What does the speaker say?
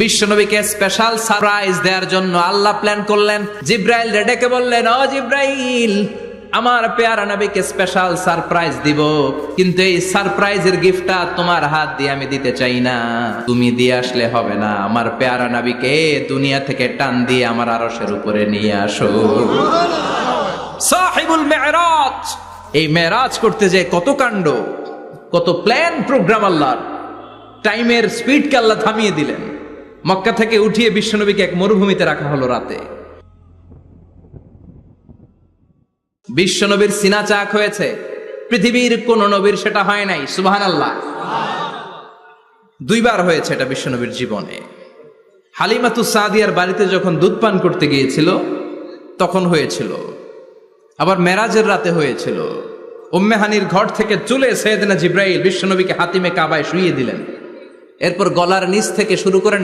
বিশ্বনবীকে special surprise দেওয়ার জন্য আল্লাহ প্ল্যান করলেন। জিব্রাইল ডেকে বললেন, ও জিব্রাইল, আমার পেয়ারা নবীকে স্পেশাল সারপ্রাইজ দিব, কিন্তু এই সারপ্রাইজের গিফটটা তোমার হাত দিয়ে আমি দিতে চাই না, তুমি দিয়ে আসলে হবে না। আমার পেয়ারা নবীকে দুনিয়া থেকে টান দিয়ে আমার আরশের উপরে নিয়ে আসো। সাহিবুল মেরাজ, এই মেরাজ করতে যে কত কাণ্ড, কত প্ল্যান প্রোগ্রাম আল্লাহর। টাইমের স্পিডকে আল্লাহ থামিয়ে দিলেন। মক্কা থেকে উঠিয়ে বিশ্বনবীকে এক মরুভূমিতে রাখা হলো রাতে। বিশ্বনবীর সিনা চাক হয়েছে, পৃথিবীর কোন নবীর সেটা হয় নাই। সুবহানাল্লাহ। দুইবার হয়েছে এটা বিশ্বনবীর জীবনে। হালিমাতুস সাদিয়ার বাড়িতে যখন দুধ পান করতে গিয়েছিল তখন হয়েছিল, আবার মেরাজের রাতে হয়েছিল। উম্মে হানির ঘর থেকে চলে সাইয়েদনা জিব্রাইল বিশ্বনবীকে হাতিমে কাবায় শুইয়ে দিলেন। এরপর গলার নিচ থেকে শুরু করে